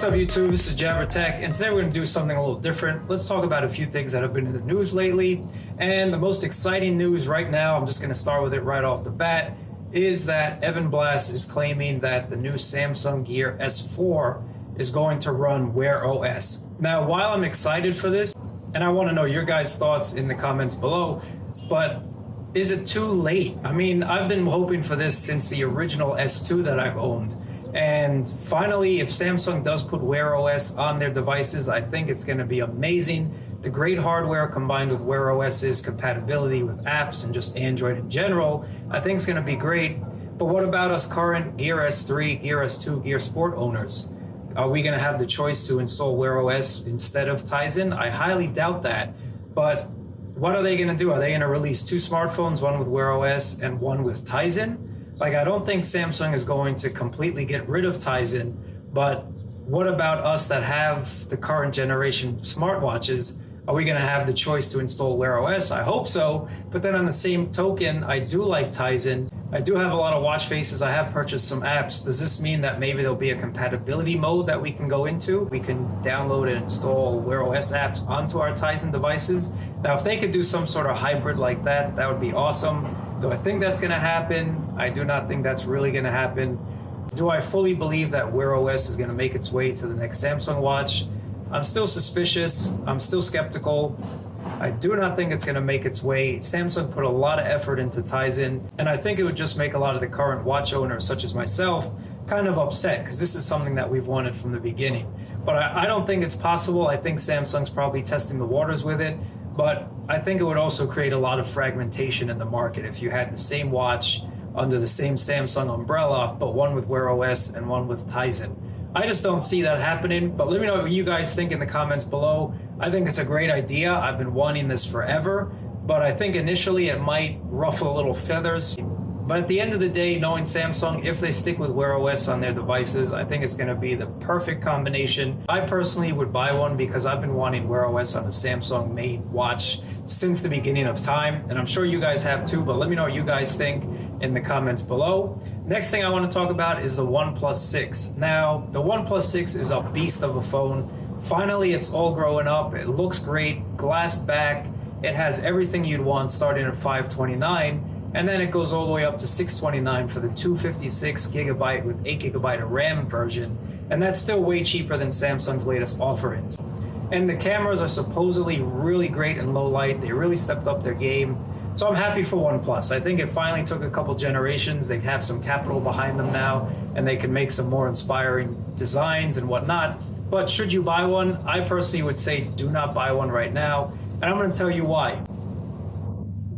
What's up YouTube, this is Jabber Tech, and today we're going to do something a little different. Let's talk about a few things that have been in the news lately. And the most exciting news right now, I'm just going to start with it right off the bat, is that Evan Blass is claiming that the new Samsung Gear S4 is going to run WearOS. Now, while I'm excited for this, and I want to know your guys' thoughts in the comments below, but is it too late? I mean, I've been hoping for this since the original S2 that I've owned. And finally, if Samsung does put WearOS on their devices, I think it's going to be amazing. The great hardware combined with WearOS's compatibility with apps and just Android in general, I think it's going to be great. But what about us current Gear S3, Gear S2, Gear Sport owners? Are we going to have the choice to install WearOS instead of Tizen? I highly doubt that. But what are they going to do? Are they going to release two smartphones, one with WearOS and one with Tizen? Like, I don't think Samsung is going to completely get rid of Tizen, but what about us that have the current generation smartwatches? Are we going to have the choice to install WearOS? I hope so, but then on the same token, I do like Tizen. I do have a lot of watch faces. I have purchased some apps. Does this mean that maybe there'll be a compatibility mode that we can go into? We can download and install WearOS apps onto our Tizen devices. Now, if they could do some sort of hybrid like that, that would be awesome. Do I think that's going to happen? I do not think that's really going to happen. Do I fully believe that WearOS is going to make its way to the next Samsung watch? I'm still suspicious. I'm still skeptical. I do not think it's going to make its way. Samsung put a lot of effort into Tizen, and I think it would just make a lot of the current watch owners, such as myself, kind of upset, because this is something that we've wanted from the beginning. But I don't think it's possible. I think Samsung's probably testing the waters with it. But I think it would also create a lot of fragmentation in the market if you had the same watch under the same Samsung umbrella, but one with WearOS and one with Tizen. I just don't see that happening, but let me know what you guys think in the comments below. I think it's a great idea. I've been wanting this forever, but I think initially it might ruffle a little feathers. But at the end of the day, knowing Samsung, if they stick with WearOS on their devices, I think it's going to be the perfect combination. I personally would buy one because I've been wanting WearOS on a Samsung-made watch since the beginning of time, and I'm sure you guys have too, but let me know what you guys think in the comments below. Next thing I want to talk about is the OnePlus 6. Now, the OnePlus 6 is a beast of a phone. Finally, it's all growing up. It looks great, glass back. It has everything you'd want starting at $529. And then it goes all the way up to $629 for the 256 gigabyte with 8 gigabyte of RAM version. And that's still way cheaper than Samsung's latest offerings. And the cameras are supposedly really great in low light. They really stepped up their game. So I'm happy for OnePlus. I think it finally took a couple generations. They have some capital behind them now, and they can make some more inspiring designs and whatnot. But should you buy one? I personally would say do not buy one right now. And I'm going to tell you why.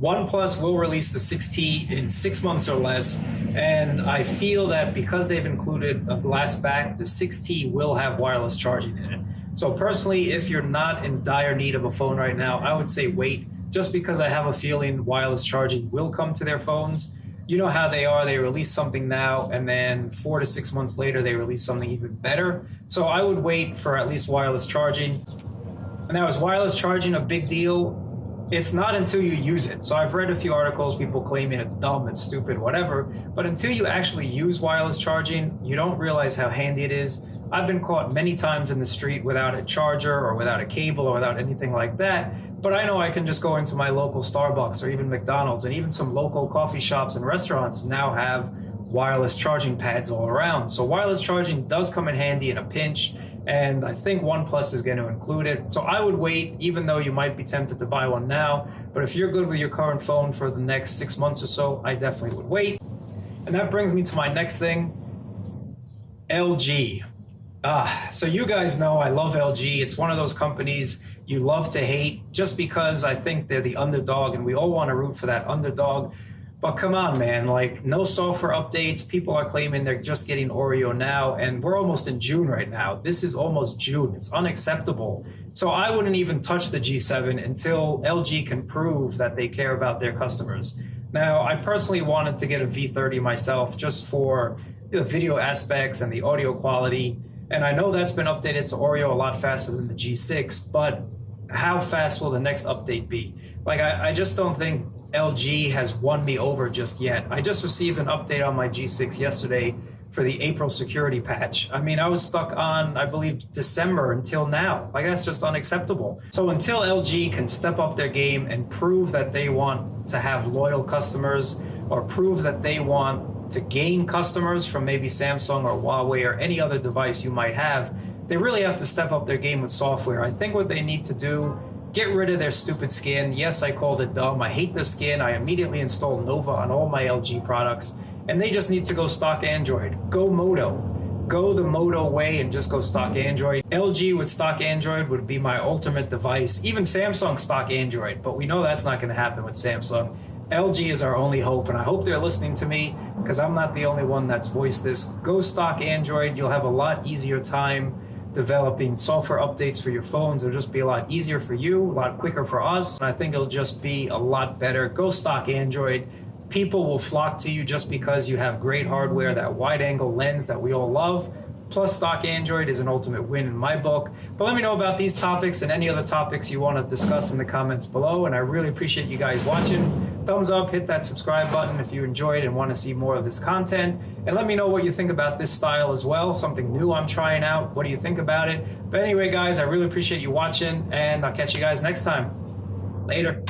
OnePlus will release the 6T in 6 months or less, and I feel that because they've included a glass back, the 6T will have wireless charging in it. So personally, if you're not in dire need of a phone right now, I would say wait, just because I have a feeling wireless charging will come to their phones. You know how they are, they release something now, and then 4 to 6 months later, they release something even better. So I would wait for at least wireless charging. And now, is wireless charging a big deal? It's not until you use it. So I've read a few articles, people claiming it's dumb, it's stupid, whatever. But until you actually use wireless charging, you don't realize how handy it is. I've been caught many times in the street without a charger or without a cable or without anything like that. But I know I can just go into my local Starbucks or even McDonald's, and even some local coffee shops and restaurants now have wireless charging pads all around. So wireless charging does come in handy in a pinch, and I think OnePlus is going to include it. So I would wait, even though you might be tempted to buy one now. But if you're good with your current phone for the next 6 months or so, I definitely would wait. And that brings me to my next thing, LG. So you guys know I love LG. It's one of those companies you love to hate just because I think they're the underdog, and we all want to root for that underdog. But come on, man, like, no software updates. People are claiming they're just getting Oreo now, and we're almost in June right now. This is almost June. It's unacceptable. So I wouldn't even touch the G7 until LG can prove that they care about their customers. Now, I personally wanted to get a V30 myself just for the video aspects and the audio quality. And I know that's been updated to Oreo a lot faster than the G6, but how fast will the next update be? Like, I just don't think LG has won me over just yet. I just received an update on my G6 yesterday for the April security patch. I mean, I was stuck on, I believe, December until now. Like, that's just unacceptable. So until LG can step up their game and prove that they want to have loyal customers, or prove that they want to gain customers from maybe Samsung or Huawei or any other device you might have, they really have to step up their game with software. I think what they need to do, get rid of their stupid skin. Yes, I called it dumb. I hate their skin. I immediately installed Nova on all my LG products. And they just need to go stock Android. Go Moto. Go the Moto way and just go stock Android. LG with stock Android would be my ultimate device. Even Samsung stock Android. But we know that's not going to happen with Samsung. LG is our only hope. And I hope they're listening to me, because I'm not the only one that's voiced this. Go stock Android. You'll have a lot easier time developing software updates for your phones. It'll just be a lot easier for you, a lot quicker for us. And I think it'll just be a lot better. Go stock Android. People will flock to you just because you have great hardware, that wide angle lens that we all love. Plus, stock Android is an ultimate win in my book. But let me know about these topics and any other topics you want to discuss in the comments below. And I really appreciate you guys watching. Thumbs up, hit that subscribe button if you enjoyed and want to see more of this content. And let me know what you think about this style as well. Something new I'm trying out. What do you think about it? But anyway, guys, I really appreciate you watching, and I'll catch you guys next time. Later.